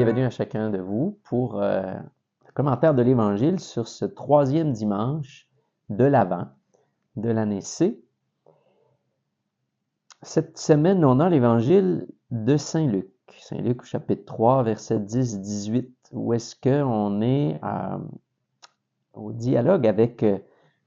bienvenue à chacun de vous pour le commentaire de l'Évangile sur ce troisième dimanche de l'Avent de l'année C. Cette semaine, on a l'Évangile de Saint Luc. Saint Luc au chapitre 3, versets 10-18, où est-ce qu'on est au dialogue avec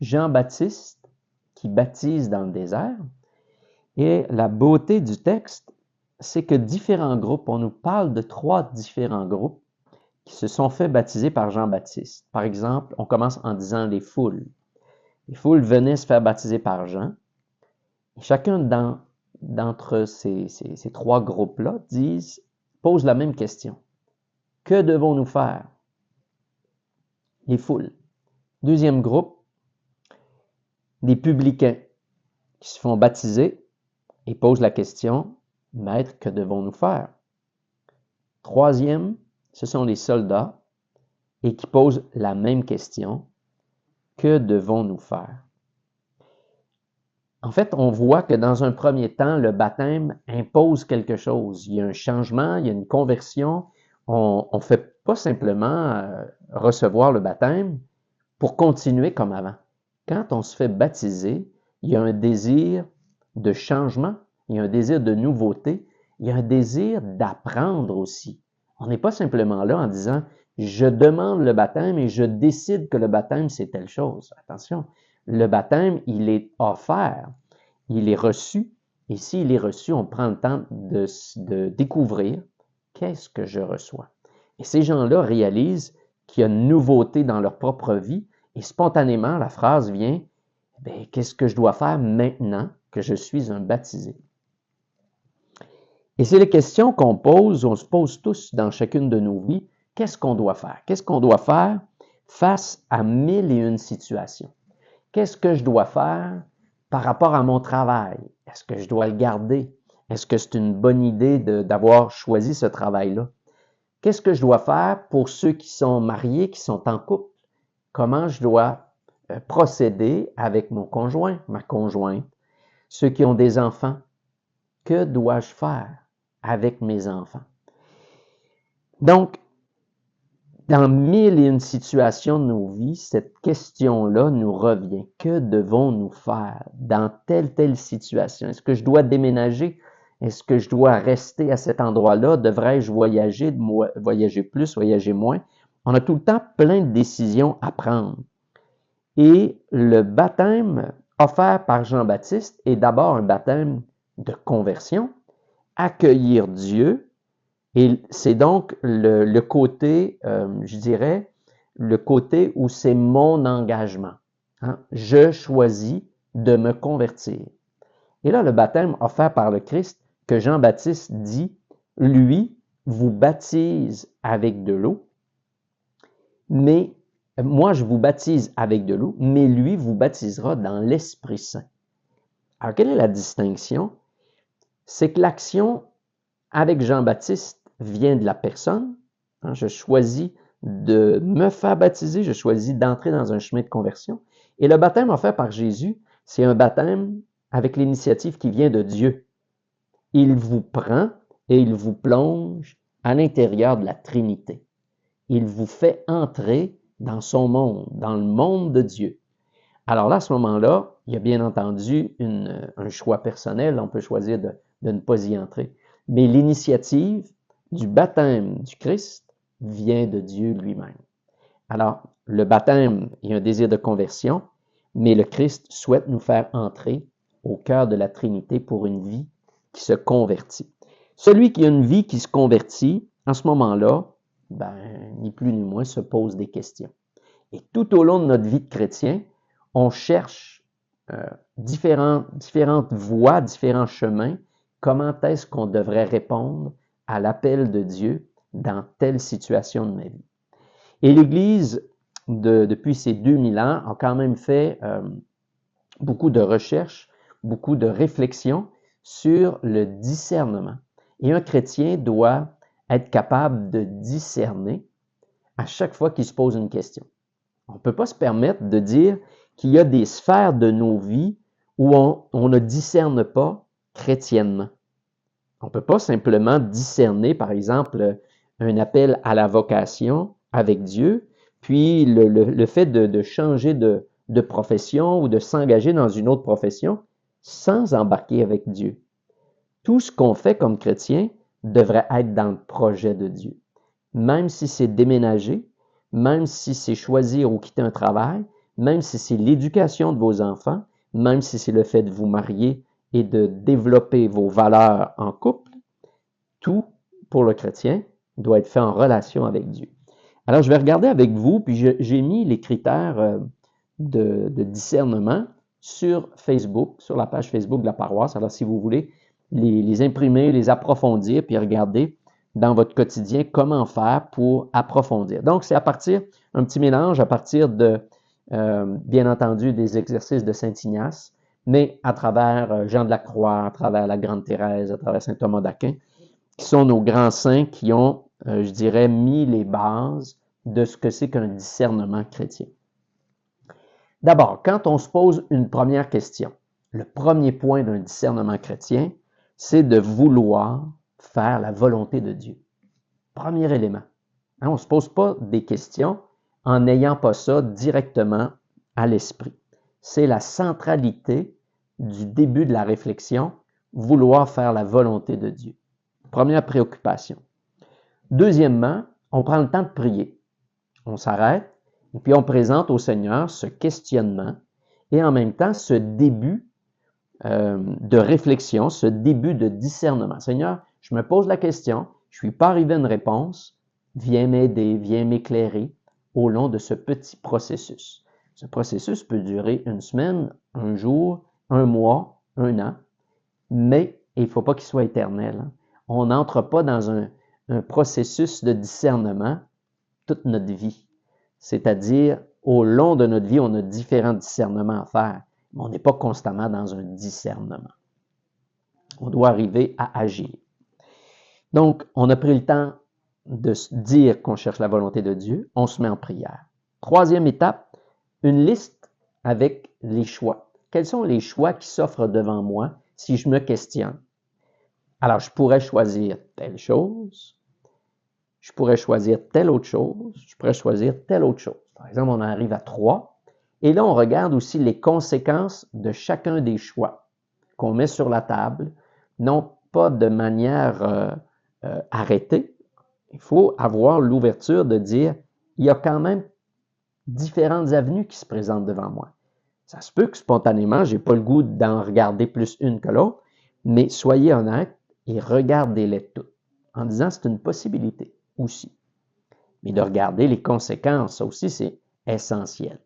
Jean-Baptiste qui baptise dans le désert. Et la beauté du texte, c'est que différents groupes, on nous parle de 3 différents groupes qui se sont fait baptiser par Jean-Baptiste. Par exemple, on commence en disant les foules. Les foules venaient se faire baptiser par Jean. Et chacun d'entre ces 3 groupes-là pose la même question. Que devons-nous faire? Les foules. Deuxième groupe, des publicains qui se font baptiser et posent la question, Maître, que devons-nous faire? Troisième, ce sont les soldats et qui posent la même question, que devons-nous faire? En fait, on voit que dans un premier temps, le baptême impose quelque chose. Il y a un changement, il y a une conversion. On ne fait pas simplement recevoir le baptême pour continuer comme avant. Quand on se fait baptiser, il y a un désir de changement, il y a un désir de nouveauté, il y a un désir d'apprendre aussi. On n'est pas simplement là en disant « je demande le baptême et je décide que le baptême c'est telle chose ». Attention, le baptême, il est offert, il est reçu, et s'il est reçu, on prend le temps de découvrir qu'est-ce que je reçois. Et ces gens-là réalisent qu'il y a une nouveauté dans leur propre vie, et spontanément, la phrase vient « qu'est-ce que je dois faire maintenant que je suis un baptisé ?» Et c'est les questions qu'on pose, on se pose tous dans chacune de nos vies. Qu'est-ce qu'on doit faire? Qu'est-ce qu'on doit faire face à 1001 situations? Qu'est-ce que je dois faire par rapport à mon travail? Est-ce que je dois le garder? Est-ce que c'est une bonne idée d'avoir choisi ce travail-là? Qu'est-ce que je dois faire pour ceux qui sont mariés, qui sont en couple? Comment je dois procéder avec mon conjoint, ma conjointe? Ceux qui ont des enfants, que dois-je faire avec mes enfants? Donc, dans 1001 situations de nos vies, cette question-là nous revient. Que devons-nous faire dans telle situation? Est-ce que je dois déménager? Est-ce que je dois rester à cet endroit-là? Devrais-je voyager plus, voyager moins? On a tout le temps plein de décisions à prendre. Et le baptême offert par Jean-Baptiste est d'abord un baptême de conversion, accueillir Dieu, et c'est donc le côté, je dirais, le côté où c'est mon engagement. Hein? Je choisis de me convertir. Et là, le baptême offert par le Christ, que Jean-Baptiste dit, lui, vous baptise avec de l'eau, mais moi, je vous baptise avec de l'eau, mais lui vous baptisera dans l'Esprit Saint. Alors, quelle est la distinction? C'est que l'action avec Jean-Baptiste vient de la personne. Hein, je choisis de me faire baptiser, je choisis d'entrer dans un chemin de conversion. Et le baptême offert par Jésus, c'est un baptême avec l'initiative qui vient de Dieu. Il vous prend et il vous plonge à l'intérieur de la Trinité. Il vous fait entrer dans son monde, dans le monde de Dieu. Alors là, à ce moment-là, il y a bien entendu un choix personnel. On peut choisir de ne pas y entrer. Mais l'initiative du baptême du Christ vient de Dieu lui-même. Alors, le baptême, il y a un désir de conversion, mais le Christ souhaite nous faire entrer au cœur de la Trinité pour une vie qui se convertit. Celui qui a une vie qui se convertit, en ce moment-là, ni plus ni moins, se pose des questions. Et tout au long de notre vie de chrétien, on cherche différentes voies, différents chemins. Comment est-ce qu'on devrait répondre à l'appel de Dieu dans telle situation de ma vie? Et l'Église, depuis ces 2000 ans, a quand même fait beaucoup de recherches, beaucoup de réflexions sur le discernement. Et un chrétien doit être capable de discerner à chaque fois qu'il se pose une question. On ne peut pas se permettre de dire qu'il y a des sphères de nos vies où on ne discerne pas chrétiennement. On ne peut pas simplement discerner, par exemple, un appel à la vocation avec Dieu, puis le fait de changer de profession ou de s'engager dans une autre profession sans embarquer avec Dieu. Tout ce qu'on fait comme chrétien devrait être dans le projet de Dieu. Même si c'est déménager, même si c'est choisir ou quitter un travail, même si c'est l'éducation de vos enfants, même si c'est le fait de vous marier et de développer vos valeurs en couple, tout, pour le chrétien, doit être fait en relation avec Dieu. Alors, je vais regarder avec vous, puis j'ai mis les critères de discernement sur Facebook, sur la page Facebook de la paroisse. Alors, si vous voulez les imprimer, les approfondir, puis regarder dans votre quotidien comment faire pour approfondir. Donc, c'est à partir, un petit mélange à partir de, bien entendu, des exercices de Saint-Ignace, mais à travers Jean de la Croix, à travers la Grande Thérèse, à travers Saint Thomas d'Aquin, qui sont nos grands saints qui ont, je dirais, mis les bases de ce que c'est qu'un discernement chrétien. D'abord, quand on se pose une première question, le premier point d'un discernement chrétien, c'est de vouloir faire la volonté de Dieu. Premier élément. On ne se pose pas des questions en n'ayant pas ça directement à l'esprit. C'est la centralité du début de la réflexion, vouloir faire la volonté de Dieu. Première préoccupation. Deuxièmement, on prend le temps de prier. On s'arrête et puis on présente au Seigneur ce questionnement et en même temps ce début de réflexion, ce début de discernement. Seigneur, je me pose la question, je ne suis pas arrivé à une réponse, viens m'aider, viens m'éclairer au long de ce petit processus. Ce processus peut durer une semaine, un jour, un mois, un an, mais il ne faut pas qu'il soit éternel. On n'entre pas dans un processus de discernement toute notre vie. C'est-à-dire, au long de notre vie, on a différents discernements à faire, mais on n'est pas constamment dans un discernement. On doit arriver à agir. Donc, on a pris le temps de se dire qu'on cherche la volonté de Dieu, on se met en prière. Troisième étape, une liste avec les choix. Quels sont les choix qui s'offrent devant moi si je me questionne? Alors, je pourrais choisir telle chose, je pourrais choisir telle autre chose, je pourrais choisir telle autre chose. Par exemple, on arrive à 3. Et là, on regarde aussi les conséquences de chacun des choix qu'on met sur la table, non pas de manière arrêtée. Il faut avoir l'ouverture de dire, il y a quand même différentes avenues qui se présentent devant moi. Ça se peut que spontanément, je n'ai pas le goût d'en regarder plus une que l'autre, mais soyez honnête et regardez-les toutes en disant c'est une possibilité aussi. Mais de regarder les conséquences, ça aussi c'est essentiel.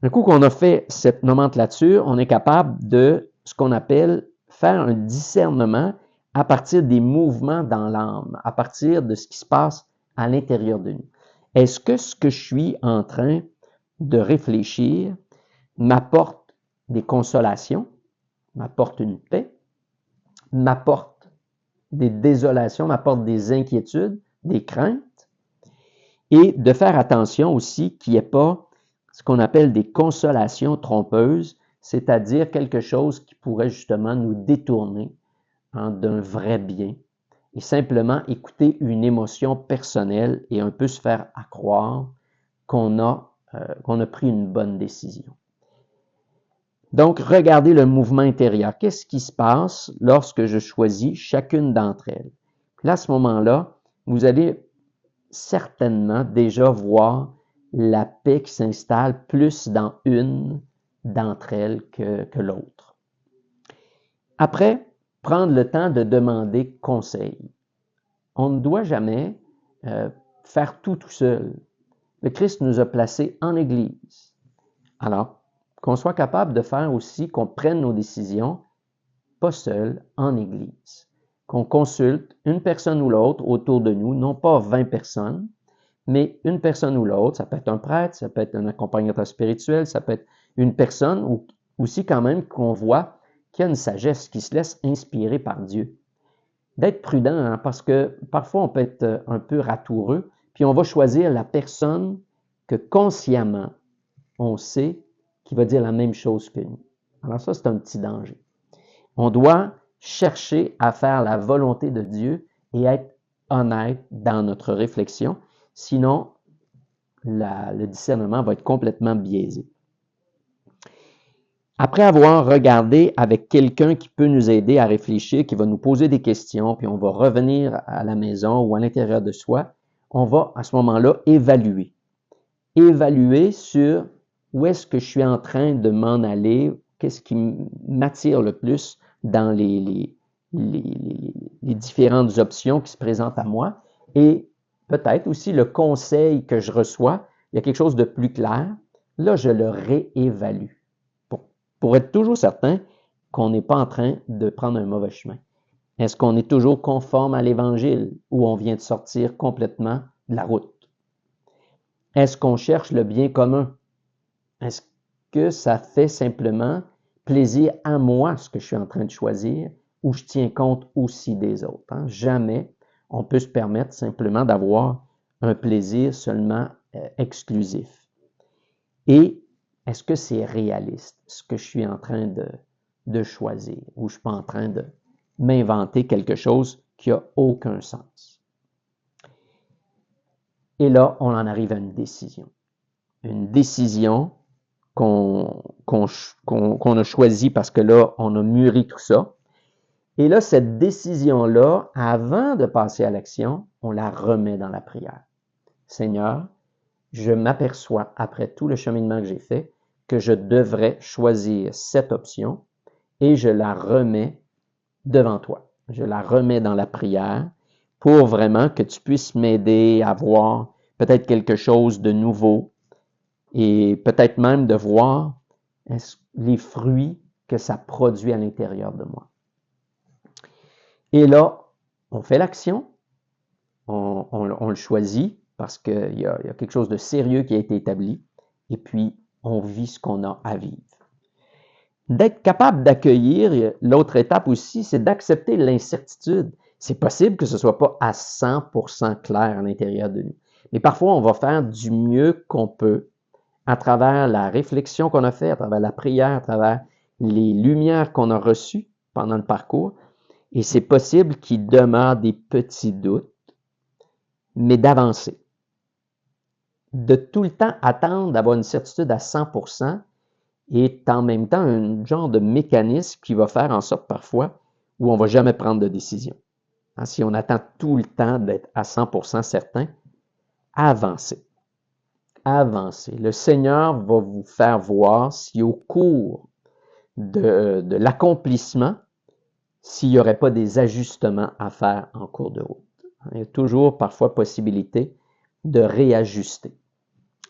Un coup qu'on a fait cette nomenclature, on est capable de ce qu'on appelle faire un discernement à partir des mouvements dans l'âme, à partir de ce qui se passe à l'intérieur de nous. Est-ce que ce que je suis en train de réfléchir m'apporte des consolations, m'apporte une paix, m'apporte des désolations, m'apporte des inquiétudes, des craintes, et de faire attention aussi qu'il n'y ait pas ce qu'on appelle des consolations trompeuses, c'est-à-dire quelque chose qui pourrait justement nous détourner d'un vrai bien et simplement écouter une émotion personnelle et un peu se faire croire qu'on a pris une bonne décision. Donc, regardez le mouvement intérieur. Qu'est-ce qui se passe lorsque je choisis chacune d'entre elles? Puis là, à ce moment-là, vous allez certainement déjà voir la paix qui s'installe plus dans une d'entre elles que l'autre. Après, prendre le temps de demander conseil. On ne doit jamais faire tout seul. Le Christ nous a placés en Église. Alors, qu'on soit capable de faire aussi, qu'on prenne nos décisions, pas seul, en Église. Qu'on consulte une personne ou l'autre autour de nous, non pas 20 personnes, mais une personne ou l'autre. Ça peut être un prêtre, ça peut être un accompagnateur spirituel, ça peut être une personne ou aussi quand même qu'on voit qu'il y a une sagesse qui se laisse inspirer par Dieu. D'être prudent, hein, parce que parfois on peut être un peu ratoureux, puis on va choisir la personne que consciemment on sait qui va dire la même chose que nous. Alors ça, c'est un petit danger. On doit chercher à faire la volonté de Dieu et être honnête dans notre réflexion. Sinon, le discernement va être complètement biaisé. Après avoir regardé avec quelqu'un qui peut nous aider à réfléchir, qui va nous poser des questions, puis on va revenir à la maison ou à l'intérieur de soi, on va à ce moment-là évaluer. Évaluer sur où est-ce que je suis en train de m'en aller, qu'est-ce qui m'attire le plus dans les différentes options qui se présentent à moi, et peut-être aussi le conseil que je reçois, il y a quelque chose de plus clair, là je le réévalue pour être toujours certain qu'on n'est pas en train de prendre un mauvais chemin. Est-ce qu'on est toujours conforme à l'Évangile ou on vient de sortir complètement de la route? Est-ce qu'on cherche le bien commun? Est-ce que ça fait simplement plaisir à moi, ce que je suis en train de choisir, ou je tiens compte aussi des autres? Hein? Jamais on peut se permettre simplement d'avoir un plaisir seulement exclusif. Et est-ce que c'est réaliste, ce que je suis en train de choisir, ou je suis pas en train de m'inventer quelque chose qui n'a aucun sens? Et là, on en arrive à une décision. Une décision qu'on a choisie parce que là, on a mûri tout ça. Et là, cette décision-là, avant de passer à l'action, on la remet dans la prière. Seigneur, je m'aperçois, après tout le cheminement que j'ai fait, que je devrais choisir cette option et je la remets devant toi. Je la remets dans la prière pour vraiment que tu puisses m'aider à voir peut-être quelque chose de nouveau et peut-être même de voir les fruits que ça produit à l'intérieur de moi. Et là, on fait l'action, on le choisit parce qu'il y a quelque chose de sérieux qui a été établi et puis on vit ce qu'on a à vivre. D'être capable d'accueillir, l'autre étape aussi, c'est d'accepter l'incertitude. C'est possible que ce ne soit pas à 100% clair à l'intérieur de nous. Mais parfois, on va faire du mieux qu'on peut à travers la réflexion qu'on a faite, à travers la prière, à travers les lumières qu'on a reçues pendant le parcours. Et c'est possible qu'il demeure des petits doutes, mais d'avancer. De tout le temps attendre d'avoir une certitude à 100% est en même temps un genre de mécanisme qui va faire en sorte parfois où on ne va jamais prendre de décision. Si on attend tout le temps d'être à 100% certain, avancez. Avancez. Le Seigneur va vous faire voir si au cours de l'accomplissement, s'il n'y aurait pas des ajustements à faire en cours de route. Il y a toujours parfois possibilité de réajuster.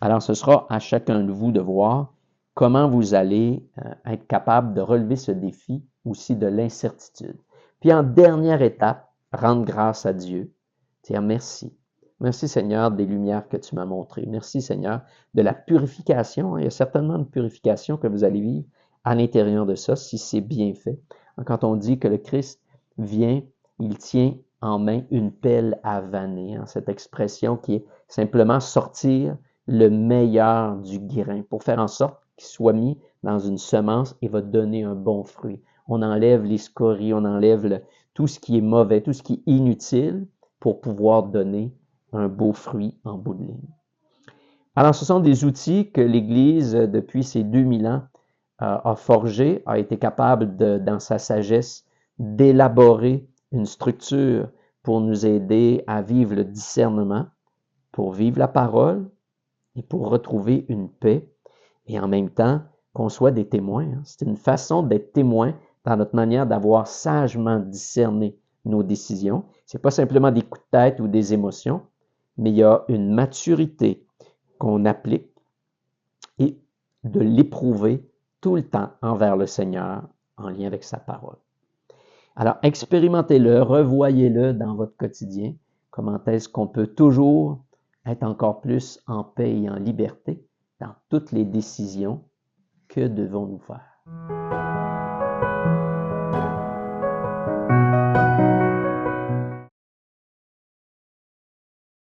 Alors, ce sera à chacun de vous de voir comment vous allez être capable de relever ce défi aussi de l'incertitude. Puis en dernière étape, rendre grâce à Dieu, dire merci. Merci Seigneur des lumières que tu m'as montrées. Merci Seigneur de la purification. Il y a certainement une purification que vous allez vivre à l'intérieur de ça si c'est bien fait. Quand on dit que le Christ vient, il tient en main une pelle à vanner. Cette expression qui est simplement sortir le meilleur du grain pour faire en sorte qu'il soit mis dans une semence et va donner un bon fruit. On enlève les scories, on enlève tout ce qui est mauvais, tout ce qui est inutile pour pouvoir donner un beau fruit en bout de ligne. Alors, ce sont des outils que l'Église, depuis ces 2000 ans, a forgé, a été capable, dans sa sagesse, d'élaborer une structure pour nous aider à vivre le discernement, pour vivre la parole et pour retrouver une paix et en même temps qu'on soit des témoins. C'est une façon d'être témoin dans notre manière d'avoir sagement discerné nos décisions. Ce n'est pas simplement des coups de tête ou des émotions, mais il y a une maturité qu'on applique et de l'éprouver tout le temps envers le Seigneur en lien avec sa parole. Alors, expérimentez-le, revoyez-le dans votre quotidien. Comment est-ce qu'on peut toujours être encore plus en paix et en liberté dans toutes les décisions que devons-nous faire?